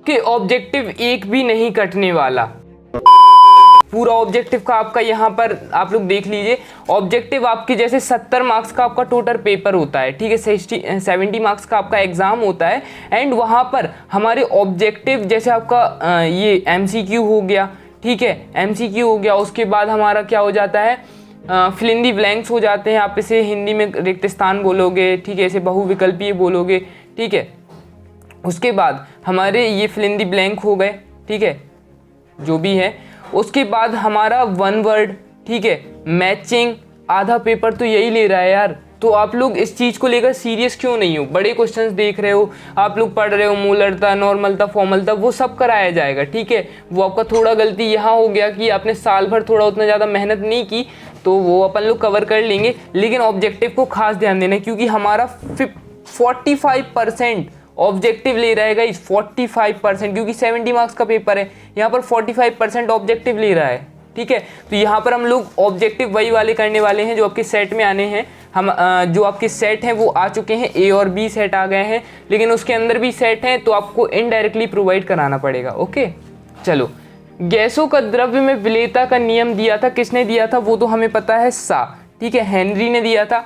कि ऑब्जेक्टिव एक भी नहीं कटने वाला। पूरा ऑब्जेक्टिव का आपका यहाँ पर आप लोग देख लीजिए, ऑब्जेक्टिव आपके जैसे 70 मार्क्स का आपका टोटल पेपर होता है, ठीक है, 70 मार्क्स का आपका एग्जाम होता है। एंड वहाँ पर हमारे ऑब्जेक्टिव जैसे आपका ये MCQ हो गया, ठीक है, MCQ हो गया, उसके बाद हमारा क्या हो जाता है, फिल इन दी ब्लैंक्स हो जाते हैं। आप इसे हिंदी में रिक्त स्थान बोलोगे, ठीक है, इसे बहुविकल्पीय बोलोगे, ठीक है। उसके बाद हमारे ये फिल इन दी ब्लैंक हो गए, ठीक है, जो भी है। उसके बाद हमारा वन वर्ड, ठीक है, मैचिंग, आधा पेपर तो यही ले रहा है यार। तो आप लोग इस चीज़ को लेकर सीरियस क्यों नहीं हो? बड़े क्वेश्चंस देख रहे हो, आप लोग पढ़ रहे हो, मूलरता, नॉर्मलता, फॉर्मलता, वो सब कराया जाएगा, ठीक है। वो आपका थोड़ा गलती यहाँ हो गया कि आपने साल भर थोड़ा उतना ज़्यादा मेहनत नहीं की, तो वो अपन लोग कवर कर लेंगे। लेकिन ऑब्जेक्टिव को खास ध्यान देना है, क्योंकि हमारा 45% ऑब्जेक्टिव ले रहेगा इस 45%, क्योंकि 70 मार्क्स का पेपर है, यहाँ पर 45% ऑब्जेक्टिव ले रहा है, ठीक है। तो यहाँ पर हम लोग ऑब्जेक्टिव वही वाले करने वाले हैं जो आपके सेट में आने हैं। हम जो आपके सेट हैं वो आ चुके हैं, A और B सेट आ गए हैं, लेकिन उसके अंदर भी सेट हैं, तो आपको इनडायरेक्टली प्रोवाइड कराना पड़ेगा। ओके, चलो। गैसों का द्रव्य में विलेयता का नियम दिया था, किसने दिया था वो तो हमें पता है, सा, ठीक है, हेनरी ने दिया था।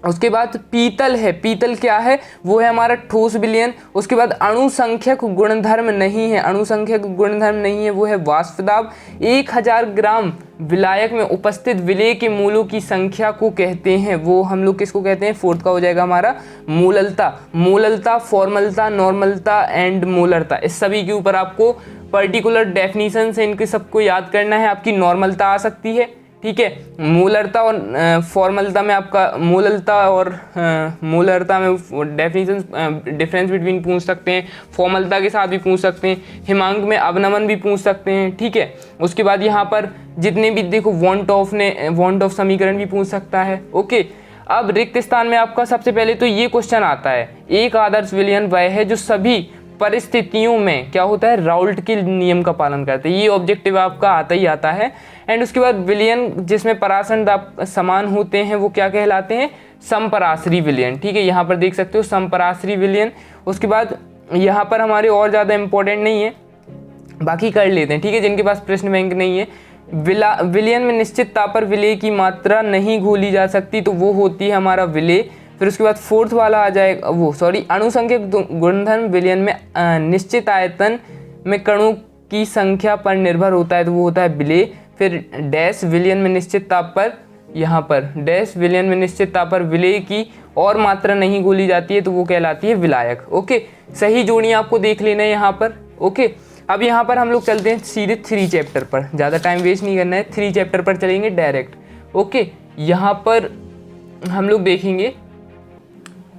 उसके बाद पीतल है, पीतल क्या है, वो है हमारा ठोस विलयन। उसके बाद अणुसंख्यक गुणधर्म नहीं है, अणुसंख्यक गुणधर्म नहीं है, वो है वाष्प दाब। 1000 ग्राम विलायक में उपस्थित विलेय के मूलों की संख्या को कहते हैं, वो हम लोग किसको कहते हैं, फोर्थ का हो जाएगा हमारा मूललता। मूललता, फॉर्मलता, नॉर्मलता एंड मूलरता, इस सभी के ऊपर आपको पर्टिकुलर डेफिनेशन से इनके सबको याद करना है। आपकी नॉर्मलता आ सकती है, ठीक है, मूलरता और फॉर्मलता में आपका मूललता और मूलरता में डेफिनेशन डिफरेंस बिटवीन पूछ सकते हैं, फॉर्मलता के साथ भी पूछ सकते हैं, हिमांक में अवनमन भी पूछ सकते हैं, ठीक है। उसके बाद यहाँ पर जितने भी देखो वांट ऑफ समीकरण भी पूछ सकता है। ओके, अब रिक्त स्थान में आपका सबसे पहले तो ये क्वेश्चन आता है, एक आदर्श विलयन वह है जो सभी परिस्थितियों में क्या होता है, राउल्ट के नियम का पालन करते हैं। ये ऑब्जेक्टिव आपका आता ही आता है। एंड उसके बाद विलयन जिसमें परासरण दाब समान होते हैं वो क्या कहलाते हैं, समपराश्री विलयन, ठीक है, यहाँ पर देख सकते हो समपराश्री विलयन। उसके बाद यहाँ पर हमारे और ज़्यादा इंपॉर्टेंट नहीं है, बाकी कर लेते हैं, ठीक है, जिनके पास प्रश्न बैंक नहीं है। विलयन में निश्चित ताप पर विलेय की मात्रा नहीं घोली जा सकती, तो वो होती है हमारा विलेय। फिर उसके बाद फोर्थ वाला आ जाएगा, अणुसंख्यक गुणधर्म विलयन में निश्चित आयतन में कणों की संख्या पर निर्भर होता है, तो वो होता है विलेय। फिर डैश विलयन में निश्चित ताप पर, यहाँ पर डैश विलयन में निश्चित ताप पर विलेय की और मात्रा नहीं घोली जाती है, तो वो कहलाती है विलायक। ओके, सही जोड़ियाँ आपको देख लेना है यहाँ पर। ओके, अब यहाँ पर हम लोग चलते हैं सीधे 3 चैप्टर पर, ज़्यादा टाइम वेस्ट नहीं करना है, 3 चैप्टर पर चलेंगे डायरेक्ट। ओके, यहाँ पर हम लोग देखेंगे।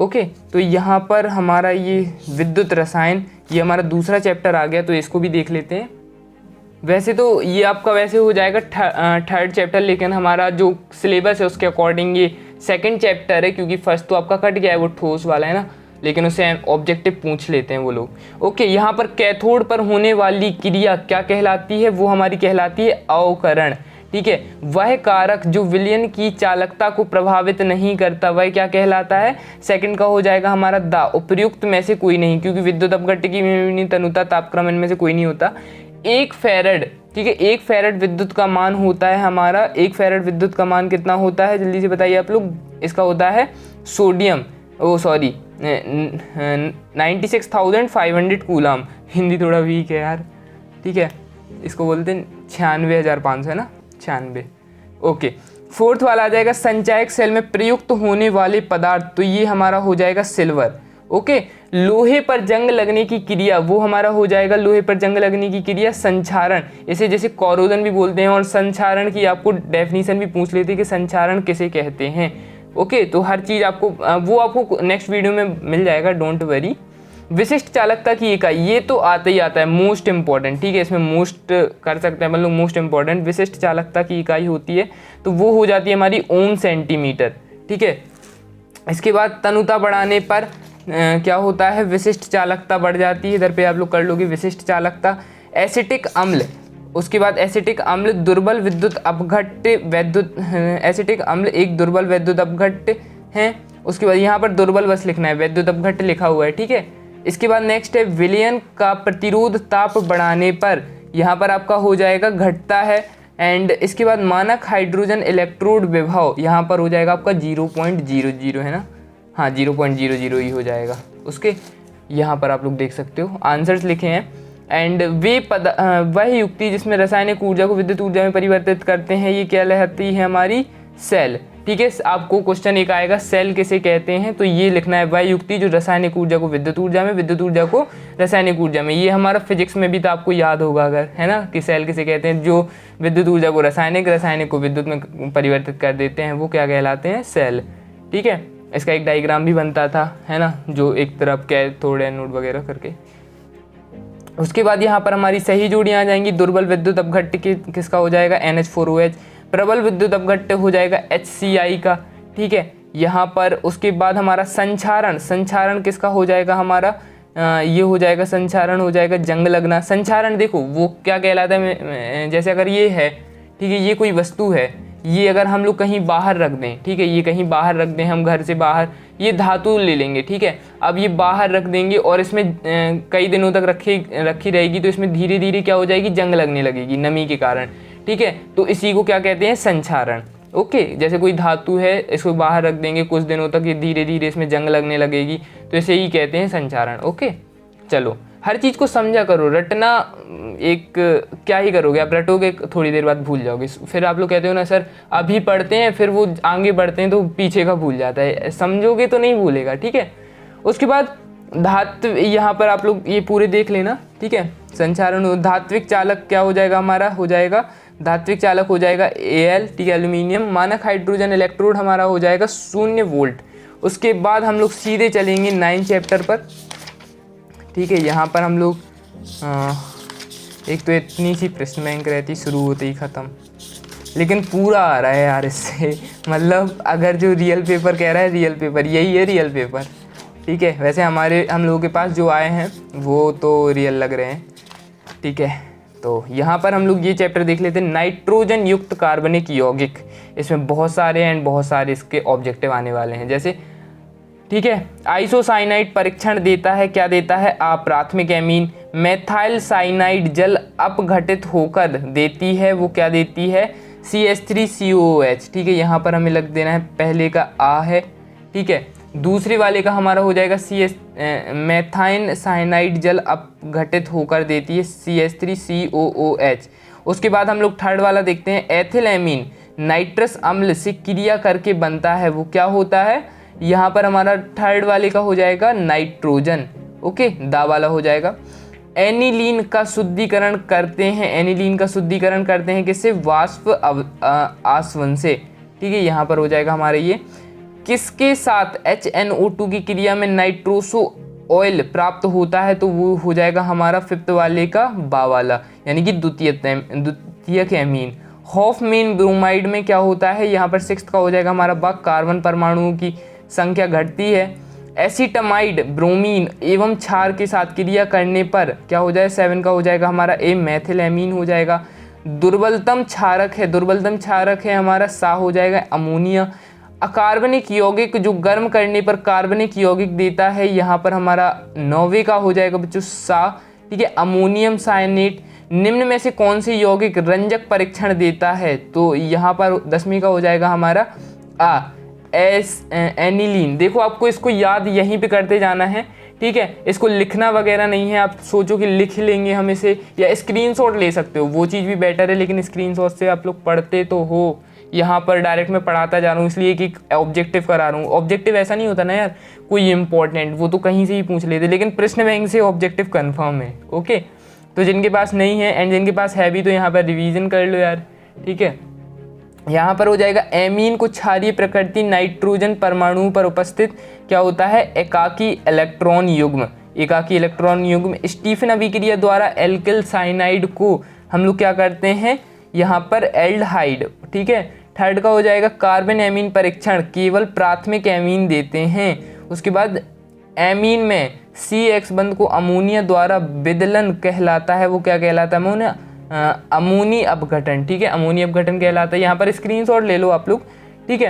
ओके, तो यहाँ पर हमारा ये विद्युत रसायन, ये हमारा दूसरा चैप्टर आ गया, तो इसको भी देख लेते हैं। वैसे तो ये आपका वैसे हो जाएगा थर्ड चैप्टर, लेकिन हमारा जो सिलेबस है उसके अकॉर्डिंग ये सेकंड चैप्टर है, क्योंकि फर्स्ट तो आपका कट गया है, वो ठोस वाला है ना, लेकिन उससे ऑब्जेक्टिव पूछ लेते हैं वो लोग। ओके, यहाँ पर कैथोड पर होने वाली क्रिया क्या कहलाती है, वो हमारी कहलाती है अवकरण, ठीक है। वह कारक जो विलयन की चालकता को प्रभावित नहीं करता, वह क्या कहलाता है, सेकंड का हो जाएगा हमारा दा। उपर्युक्त में से कोई नहीं, क्योंकि विद्युत अपघट्य में तनुता तापक्रम इनमें से कोई नहीं होता। 1 फैरड, ठीक है, 1 फैरड विद्युत का मान होता है हमारा, 1 फैरड विद्युत का मान कितना होता है, जल्दी से बताइए आप लोग। इसका होता है सोडियम, 96,500 कूलम, हिंदी थोड़ा वीक है यार, ठीक है, इसको बोलते हैं 96,500 है ना, 96। ओके, फोर्थ वाला आ जाएगा संचायक सेल में प्रयुक्त होने वाले पदार्थ, तो ये हमारा हो जाएगा सिल्वर। ओके, लोहे पर जंग लगने की क्रिया, वो हमारा हो जाएगा लोहे पर जंग लगने की क्रिया संक्षारण, इसे जैसे कोरोजन भी बोलते हैं। और संक्षारण की आपको डेफिनेशन भी पूछ लेते हैं कि संक्षारण किसे कहते हैं। ओके, तो हर चीज़ आपको वो आपको नेक्स्ट वीडियो में मिल जाएगा, डोंट वरी। विशिष्ट चालकता की इकाई, ये तो आता ही आता है, मोस्ट इंपॉर्टेंट, ठीक है, इसमें मोस्ट कर सकते हैं मतलब मोस्ट इंपॉर्टेंट। विशिष्ट चालकता की इकाई होती है तो वो हो जाती है हमारी ओम सेंटीमीटर, ठीक है। इसके बाद तनुता बढ़ाने पर क्या होता है, विशिष्ट चालकता बढ़ जाती है, इधर पे आप लोग कर लोगे विशिष्ट चालकता। एसिटिक अम्ल, उसके बाद एसिटिक अम्ल दुर्बल विद्युत अपघट्य एसिटिक अम्ल एक दुर्बल विद्युत अपघट्य है। उसके बाद यहाँ पर दुर्बल बस लिखना है, विद्युत अपघट्य लिखा हुआ है, ठीक है। इसके बाद नेक्स्ट है विलयन का प्रतिरोध ताप बढ़ाने पर यहाँ पर आपका हो जाएगा घटता है। एंड इसके बाद मानक हाइड्रोजन इलेक्ट्रोड विभव यहाँ पर हो जाएगा आपका 0.00 है ना, हाँ 0.00 ही हो जाएगा उसके। यहाँ पर आप लोग देख सकते हो आंसर्स लिखे हैं। एंड वह युक्ति जिसमें रासायनिक ऊर्जा को विद्युत ऊर्जा में परिवर्तित करते हैं, ये क्या कहलाती है हमारी सेल। ठीक है, आपको क्वेश्चन एक आएगा सेल किसे कहते हैं, तो ये लिखना है वह युक्ति जो रासायनिक ऊर्जा को विद्युत ऊर्जा में, विद्युत ऊर्जा को रासायनिक ऊर्जा में। ये हमारा फिजिक्स में भी तो आपको याद होगा अगर, है ना, कि सेल किसे कहते हैं, जो विद्युत ऊर्जा को रासायनिक, रासायनिक को विद्युत में परिवर्तित कर देते हैं, वो क्या कहलाते हैं, सेल। ठीक है, इसका एक डायग्राम भी बनता था, है ना, जो एक तरफ कैथोड एनोड वगैरह करके। उसके बाद यहाँ पर हमारी सही जोड़ियाँ आ जाएंगी। दुर्बल विद्युत अपघट्य किसका हो जाएगा, NH4OH। प्रबल विद्युत अपघट्य हो जाएगा HCI का। ठीक है, यहाँ पर उसके बाद हमारा संचारण, संचारण किसका हो जाएगा हमारा, ये हो जाएगा संचारण हो जाएगा जंग लगना। संचारण देखो वो क्या कहलाता है, जैसे अगर ये है, ठीक है, ये कोई वस्तु है, ये अगर हम लोग कहीं बाहर रख दें, ठीक है, ये कहीं बाहर रख दें, हम घर से बाहर, ये धातु ले लेंगे, ठीक है, अब ये बाहर रख देंगे और इसमें कई दिनों तक रखी रहेगी, तो इसमें धीरे धीरे क्या हो जाएगी, जंग लगने लगेगी नमी के कारण। ठीक है, तो इसी को क्या कहते हैं, संचारण। ओके, जैसे कोई धातु है, इसको बाहर रख देंगे कुछ दिनों तक, ये धीरे धीरे इसमें जंग लगने लगेगी, तो इसे ही कहते हैं संचारण। ओके, चलो हर चीज़ को समझा करो, रटना एक क्या ही करोगे आप, रटोगे थोड़ी देर बाद भूल जाओगे। फिर आप लोग कहते हो ना सर अभी पढ़ते हैं फिर वो आगे बढ़ते हैं तो पीछे का भूल जाता है, समझोगे तो नहीं भूलेगा। ठीक है, उसके बाद धात्व, यहाँ पर आप लोग ये पूरे देख लेना। ठीक है, संचारण, धात्विक चालक क्या हो जाएगा हमारा, हो जाएगा धात्विक चालक हो जाएगा Al, ठीक है, एल्यूमिनियम। मानक हाइड्रोजन इलेक्ट्रोड हमारा हो जाएगा 0 वोल्ट। उसके बाद हम लोग सीधे चलेंगे 9 चैप्टर पर। ठीक है, यहाँ पर हम लोग एक तो इतनी सी प्रश्न बैंक रहती शुरू होते ही ख़त्म, लेकिन पूरा आ रहा है यार इससे, मतलब अगर जो रियल पेपर कह रहा है, रियल पेपर यही है, रियल पेपर। ठीक है, वैसे हम लोगों के पास जो आए हैं वो तो रियल लग रहे हैं। ठीक है, तो यहाँ पर हम लोग ये चैप्टर देख लेते हैं, नाइट्रोजन युक्त कार्बनिक यौगिक। इसमें बहुत सारे एंड बहुत सारे इसके ऑब्जेक्टिव आने वाले हैं, जैसे ठीक है, आइसोसाइनाइड परीक्षण देता है, क्या देता है, अप्राथमिक एमीन। मेथाइल साइनाइड जल अपघटित होकर देती है, वो क्या देती है, CH3COOH। ठीक है, यहाँ पर हमें लग देना है, पहले का आ है, ठीक है, दूसरे वाले का हमारा हो जाएगा मेथाइन साइनाइड जल अपघटित होकर देती है CH3COOH। उसके बाद हम लोग थर्ड वाला देखते हैं, एथिलएमीन नाइट्रस अम्ल से क्रिया करके बनता है, वो क्या होता है, यहाँ पर हमारा थर्ड वाले का हो जाएगा नाइट्रोजन। ओके, दा वाला हो जाएगा। एनिलीन का शुद्धिकरण करते हैं, एनिलीन का शुद्धिकरण करते हैं किससे, वाष्प आसवन से। ठीक है, यहाँ पर हो जाएगा हमारे ये किसके साथ, HNO2 की क्रिया में नाइट्रोसो ऑयल प्राप्त होता है, तो वो हो जाएगा हमारा फिफ्थ वाले का बा वाला, यानी कि द्वितीयक एमीन। हॉफमैन ब्रोमाइड में क्या होता है, यहाँ पर सिक्स्थ का हो जाएगा हमारा बा, कार्बन परमाणुओं की संख्या घटती है। एसीटमाइड ब्रोमीन एवं क्षार के साथ क्रिया करने पर क्या हो जाए, 7 का हो जाएगा हमारा ए, मेथिलएमीन हो जाएगा। दुर्बलतम क्षारक है, दुर्बलतम क्षारक है हमारा सा हो जाएगा अमोनिया। अकार्बनिक यौगिक जो गर्म करने पर कार्बनिक यौगिक देता है, यहाँ पर हमारा 9वें का हो जाएगा बच्चों सा। ठीक है, अमोनियम साइनेट। निम्न में से कौन से यौगिक रंजक परीक्षण देता है, तो यहाँ पर 10वीं का हो जाएगा हमारा आ, एनिलीन। देखो आपको इसको याद यहीं पे करते जाना है। ठीक है, इसको लिखना वगैरह नहीं है, आप सोचो कि लिख लेंगे हम इसे, या स्क्रीनशॉट ले सकते हो, वो चीज़ भी बेटर है, लेकिन स्क्रीनशॉट से आप लोग पढ़ते तो हो। यहाँ पर डायरेक्ट मैं पढ़ाता जा रहा हूँ इसलिए कि ऑब्जेक्टिव करा रहा हूँ। ऑब्जेक्टिव ऐसा नहीं होता ना यार कोई इंपॉर्टेंट, वो तो कहीं से ही पूछ लेते, लेकिन प्रश्न बैंक से ऑब्जेक्टिव कन्फर्म है। ओके, तो जिनके पास नहीं है एंड जिनके पास है भी, तो यहाँ पर रिवीजन कर लो यार। ठीक है, यहाँ पर हो जाएगा एमीन को क्षारीय प्रकृति नाइट्रोजन परमाणु पर उपस्थित क्या होता है, एकाकी इलेक्ट्रॉन युग्म, एकाकी इलेक्ट्रॉन युग्म। स्टीफन अभिक्रिया द्वारा एल्किल साइनाइड को हम लोग क्या करते हैं, यहाँ पर एल्डहाइड। ठीक है, थर्ड का हो जाएगा कार्बन एमीन परीक्षण, केवल प्राथमिक एमीन देते हैं। उसके बाद एमीन में CX बंध को अमोनिया द्वारा विदलन कहलाता है, वो क्या कहलाता है, अमोनी अपघटन। ठीक है, अमोनी अपघटन कहलाता है। यहाँ पर स्क्रीनशॉट ले लो आप लोग। ठीक है,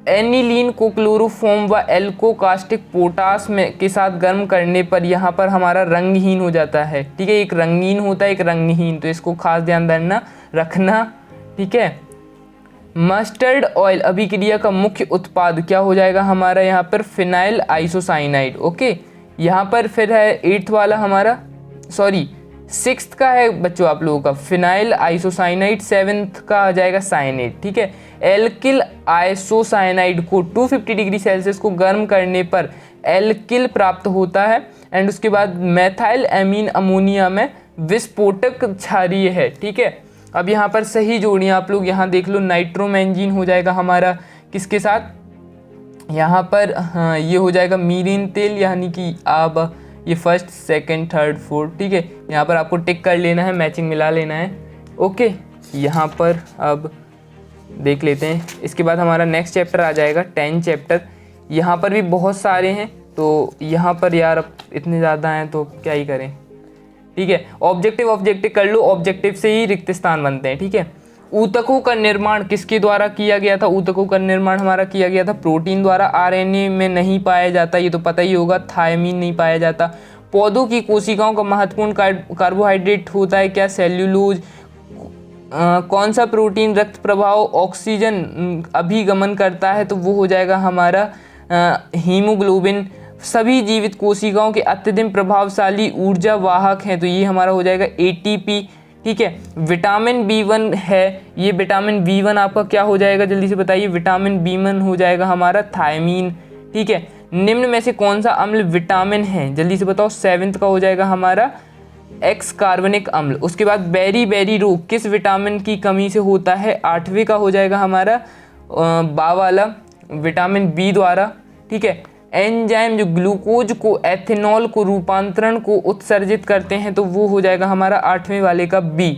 एनिलीन को क्लोरोफॉर्म व एल्कोकास्टिक पोटास में के साथ गर्म करने पर यहाँ पर हमारा रंगहीन हो जाता है। ठीक है, एक रंगीन होता है, एक रंगहीन, तो इसको खास ध्यान रखना। ठीक है, मस्टर्ड ऑयल अभिक्रिया का मुख्य उत्पाद क्या हो जाएगा हमारा यहाँ पर, फिनाइल आइसोसाइनाइड। ओके, यहाँ पर फिर है 8th वाला हमारा, सॉरी 6th का है बच्चों आप लोगों का फिनाइल आइसोसाइनाइड, 7th का आ जाएगा साइनेट। ठीक है, एल्किल आइसोसाइनाइड को 250 डिग्री सेल्सियस को गर्म करने पर एल्किल प्राप्त होता है। एंड उसके बाद मेथाइल एमीन अमोनिया में विस्फोटक क्षारीय है। ठीक है, अब यहाँ पर सही जोड़ियाँ आप लोग यहाँ देख लो, नाइट्रोमेंजीन हो जाएगा हमारा किसके साथ, यहाँ पर हाँ ये हो जाएगा मीरिन तेल, यानी कि अब ये 1st, 2nd, 3rd, 4th। ठीक है, यहाँ पर आपको टिक कर लेना है, मैचिंग मिला लेना है। ओके, यहाँ पर अब देख लेते हैं। इसके बाद हमारा नेक्स्ट चैप्टर आ जाएगा 10 चैप्टर। यहाँ पर भी बहुत सारे हैं, तो यहाँ पर यार अब इतने ज़्यादा हैं तो क्या ही करें। ठीक है, ऑब्जेक्टिव कर लो, ऑब्जेक्टिव से ही रिक्त स्थान बनते हैं। ठीक है, ऊतकों का निर्माण किसके द्वारा किया गया था, ऊतकों का निर्माण हमारा किया गया था प्रोटीन द्वारा। आरएनए में नहीं पाया जाता, ये तो पता ही होगा, थायमीन नहीं पाया जाता। पौधों की कोशिकाओं का महत्वपूर्ण कार्बोहाइड्रेट होता है क्या, सेल्यूलोज। कौन सा प्रोटीन रक्त प्रभाव ऑक्सीजन अभिगमन करता है, तो वो हो जाएगा हमारा हीमोग्लोबिन। सभी जीवित कोशिकाओं के अत्यधिक प्रभावशाली ऊर्जा वाहक हैं, तो ये हमारा हो जाएगा एटीपी। ठीक है, विटामिन B1 है, ये विटामिन B1 आपका क्या हो जाएगा, जल्दी से बताइए, विटामिन B1 हो जाएगा हमारा थायमीन। ठीक है, निम्न में से कौन सा अम्ल विटामिन है, जल्दी से बताओ, 7th का हो जाएगा हमारा एक्स कार्बनिक अम्ल। उसके बाद बेरी रोग किस विटामिन की कमी से होता है, 8वें का हो जाएगा हमारा बा वाला विटामिन बी द्वारा। ठीक है, एंजाइम जो ग्लूकोज को एथेनॉल को रूपांतरण को उत्सर्जित करते हैं, तो वो हो जाएगा हमारा 8वें वाले का बी।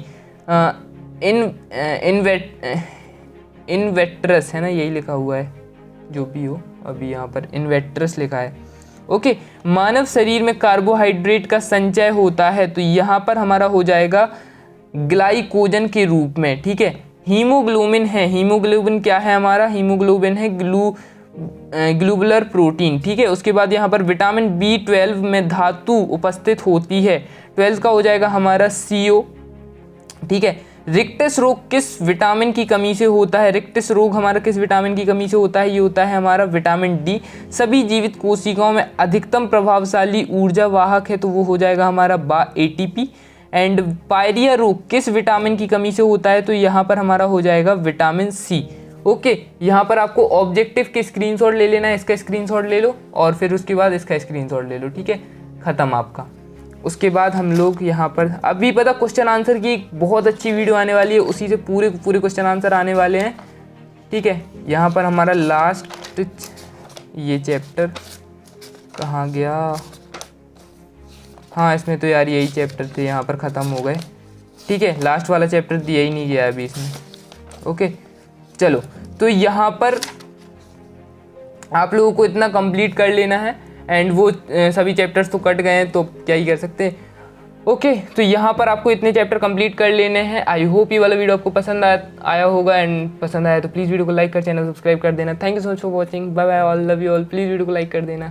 इन्वेट्रस है ना, यही लिखा हुआ है, जो भी हो, अभी यहाँ पर इन्वेट्रस लिखा है। ओके, मानव शरीर में कार्बोहाइड्रेट का संचय होता है, तो यहाँ पर हमारा हो जाएगा ग्लाइकोजन के रूप में। ठीक है, हीमोग्लोबिन है, हीमोग्लोबिन क्या है हमारा, हीमोग्लोबिन है ग्लोबुलर प्रोटीन। ठीक है, उसके बाद यहाँ पर विटामिन B12 में धातु उपस्थित होती है, 12 का हो जाएगा हमारा CO। ठीक है, रिक्टस रोग किस विटामिन की कमी से होता है, रिक्टस रोग हमारा किस विटामिन की कमी से होता है, ये होता है हमारा विटामिन D। सभी जीवित कोशिकाओं में अधिकतम प्रभावशाली ऊर्जा वाहक है, तो वो हो जाएगा हमारा ATP। एंड पायरिया रोग किस विटामिन की कमी से होता है, तो यहाँ पर हमारा हो जाएगा विटामिन C। ओके, यहाँ पर आपको ऑब्जेक्टिव के स्क्रीनशॉट ले लेना है, इसका स्क्रीनशॉट ले लो और फिर उसके बाद इसका स्क्रीनशॉट ले लो। ठीक है, ख़त्म आपका। उसके बाद हम लोग यहाँ पर अभी पता क्वेश्चन आंसर की एक बहुत अच्छी वीडियो आने वाली है, उसी से पूरे क्वेश्चन आंसर आने वाले हैं। ठीक है, यहाँ पर हमारा लास्ट ये चैप्टर कहाँ गया, हाँ इसमें तो यार यही चैप्टर थे, यहाँ पर ख़त्म हो गए। ठीक है, लास्ट वाला चैप्टर दिया ही नहीं गया अभी इसमें। ओके चलो, तो यहाँ पर आप लोगों को इतना कंप्लीट कर लेना है। एंड वो सभी चैप्टर्स तो कट गए हैं, तो क्या ही कर सकते हैं। ओके, तो यहाँ पर आपको इतने चैप्टर कंप्लीट कर लेने हैं। आई होप ये वाला वीडियो आपको पसंद आया होगा, एंड पसंद आया तो प्लीज़ वीडियो को लाइक कर, चैनल सब्सक्राइब कर देना। Thank you so much for watching, bye bye all, love you all. Please video को लाइक कर देना।